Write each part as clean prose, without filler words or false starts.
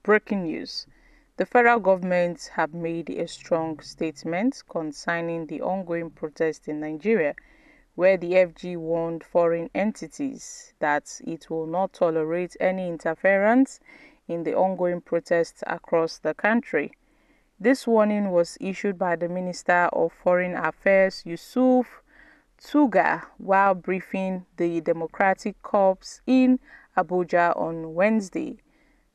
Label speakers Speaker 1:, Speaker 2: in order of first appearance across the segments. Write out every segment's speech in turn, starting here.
Speaker 1: Breaking news. The federal government have made a strong statement concerning the ongoing protest in Nigeria, where the FG warned foreign entities that it will not tolerate any interference in the ongoing protests across the country. This warning was issued by the Minister of Foreign Affairs, Yusuf Tuga, while briefing the Democratic Corps in Abuja on Wednesday.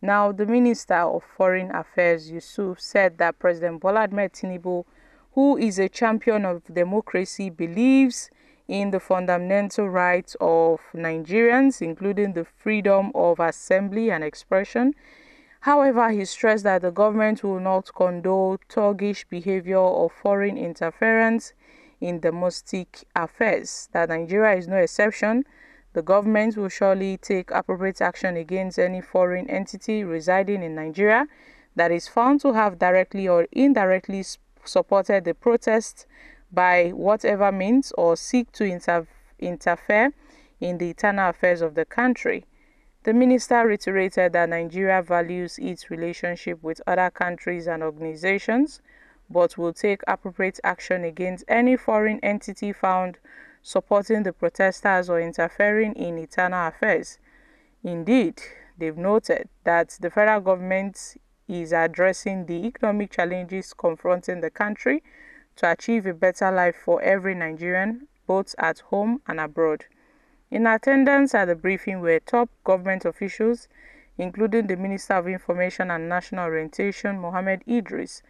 Speaker 1: Now, the Minister of Foreign Affairs, Yusuf, said that President Bola Ahmed Tinubu, who is a champion of democracy, believes in the fundamental rights of Nigerians, including the freedom of assembly and expression. However, he stressed that the government will not condone thuggish behavior or foreign interference in domestic affairs, that Nigeria is no exception. The government will surely take appropriate action against any foreign entity residing in Nigeria that is found to have directly or indirectly supported the protests by whatever means or seek to interfere in the internal affairs of the country. The minister reiterated that Nigeria values its relationship with other countries and organizations, but will take appropriate action against any foreign entity found supporting the protesters or interfering in internal affairs. Indeed, they've noted that the federal government is addressing the economic challenges confronting the country to achieve a better life for every Nigerian, both at home and abroad. In attendance at the briefing were top government officials, including the Minister of Information and National Orientation, Mohammed Idris,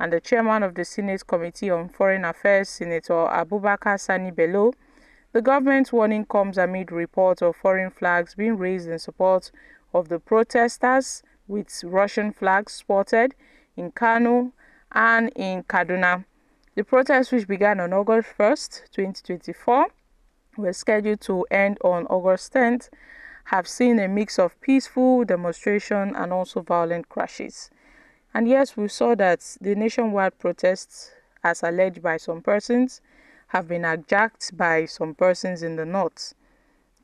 Speaker 1: and the chairman of the Senate Committee on Foreign Affairs, Senator Abubakar Sani Bello. The government warning comes amid reports of foreign flags being raised in support of the protesters, with Russian flags spotted in Kano and in Kaduna. The protests, which began on August 1st, 2024, were scheduled to end on August 10th, have seen a mix of peaceful demonstration and also violent crashes. And yes, we saw that the nationwide protests, as alleged by some persons, have been hijacked by some persons in the north.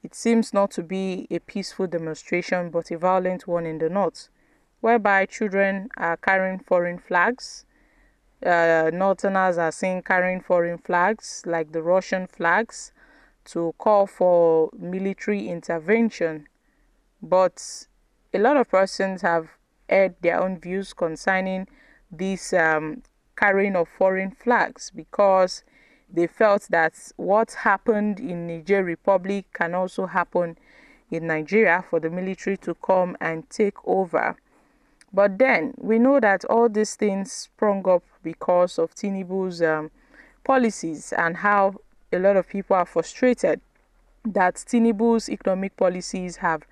Speaker 1: It seems not to be a peaceful demonstration, but a violent one in the north, whereby children are carrying foreign flags. Northerners are seen carrying foreign flags, like the Russian flags, to call for military intervention. But a lot of persons have aired their own views concerning this carrying of foreign flags, because they felt that what happened in Niger Republic can also happen in Nigeria, for the military to come and take over. But then we know that all these things sprung up because of Tinubu's policies, and how a lot of people are frustrated that Tinubu's economic policies have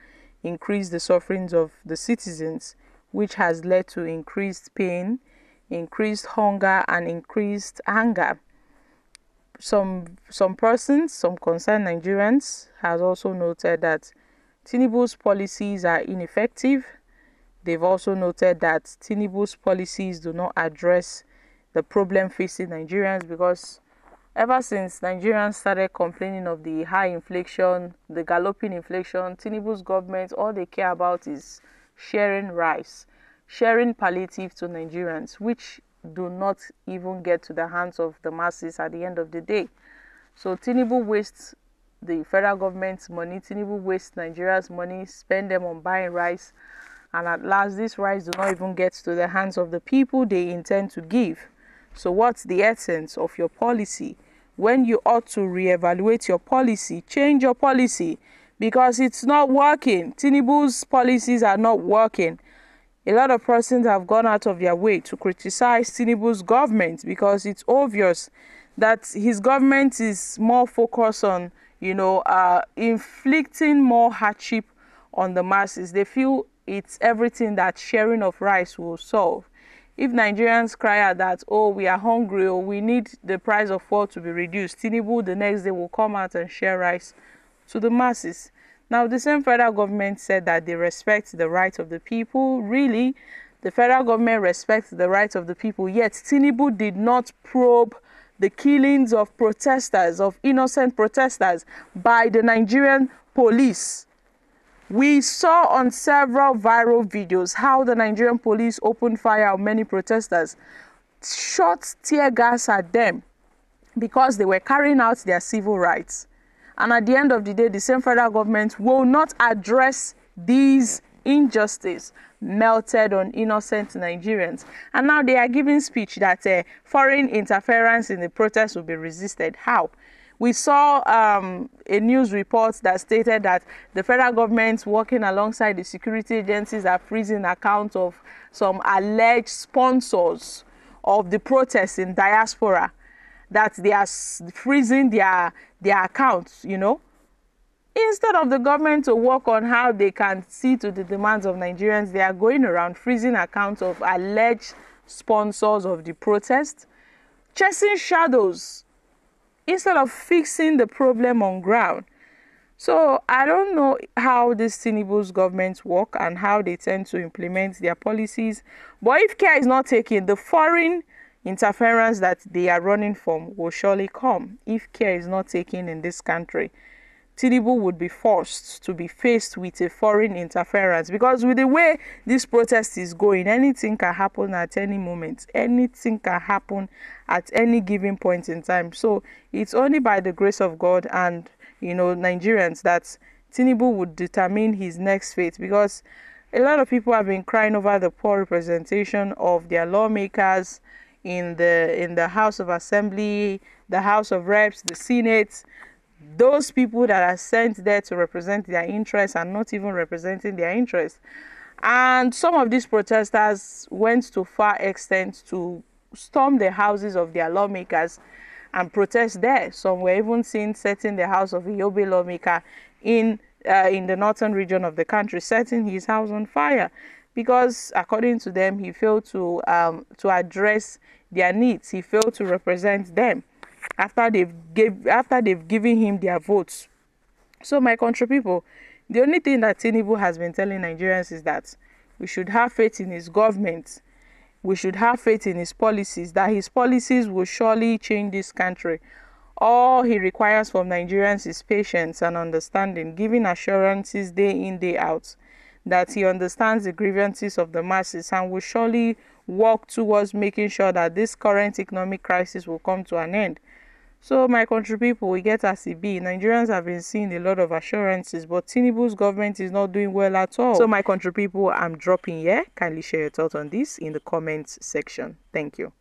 Speaker 1: increased the sufferings of the citizens, which has led to increased pain, increased hunger, and increased anger. Some persons, some concerned Nigerians, has also noted that Tinubu's policies are ineffective. They've also noted that Tinubu's policies do not address the problem facing Nigerians, because ever since Nigerians started complaining of the high inflation, the galloping inflation, Tinubu's government, all they care about is sharing rice, sharing palliative to Nigerians, which do not even get to the hands of the masses at the end of the day. So Tinubu wastes the federal government's money, Tinubu wastes Nigeria's money, spend them on buying rice, and at last this rice do not even get to the hands of the people they intend to give. So what's the essence of your policy? When you ought to reevaluate your policy, change your policy, because it's not working. Tinubu's policies are not working. A lot of persons have gone out of their way to criticize Tinubu's government, because it's obvious that his government is more focused on, inflicting more hardship on the masses. They feel it's everything that sharing of rice will solve. If Nigerians cry out that, oh, we are hungry, or we need the price of fuel to be reduced, Tinubu the next day will come out and share rice to the masses. Now, the same federal government said that they respect the rights of the people. Really, the federal government respects the rights of the people, yet Tinubu did not probe the killings of protesters, of innocent protesters, by the Nigerian police. We saw on several viral videos how the Nigerian police opened fire on many protesters, shot tear gas at them because they were carrying out their civil rights. And at the end of the day, the same federal government will not address these injustices melted on innocent Nigerians. And now they are giving speech that foreign interference in the protest will be resisted. How? We saw a news report that stated that the federal government, working alongside the security agencies, are freezing accounts of some alleged sponsors of the protests in diaspora, that they are freezing their accounts, you know. Instead of the government to work on how they can see to the demands of Nigerians, they are going around freezing accounts of alleged sponsors of the protest, chasing shadows instead of fixing the problem on ground. So I don't know how this Tinubu's government work and how they tend to implement their policies. But if care is not taken, the foreign interference that they are running from will surely come. If care is not taken in this country, Tinubu would be forced to be faced with a foreign interference, because with the way this protest is going, anything can happen at any moment. Anything can happen at any given point in time. So it's only by the grace of God and, you know, Nigerians that Tinubu would determine his next fate, because a lot of people have been crying over the poor representation of their lawmakers in the House of Assembly, the House of Reps, the Senate. Those people that are sent there to represent their interests are not even representing their interests. And some of these protesters went to far extent to storm the houses of their lawmakers and protest there. Some were even seen setting the house of a Yobe lawmaker in the northern region of the country, setting his house on fire, because according to them, he failed to address their needs. He failed to represent them after they've given him their votes. So my country people, the only thing that Tinubu has been telling Nigerians is that we should have faith in his government. We should have faith in his policies, that his policies will surely change this country. All he requires from Nigerians is patience and understanding, giving assurances day in, day out, that he understands the grievances of the masses and will surely work towards making sure that this current economic crisis will come to an end. So my country people, we get as it be. Nigerians have been seeing a lot of assurances, but Tinubu's government is not doing well at all. So my country people, I'm dropping here. Kindly share your thoughts on this in the comments section. Thank you.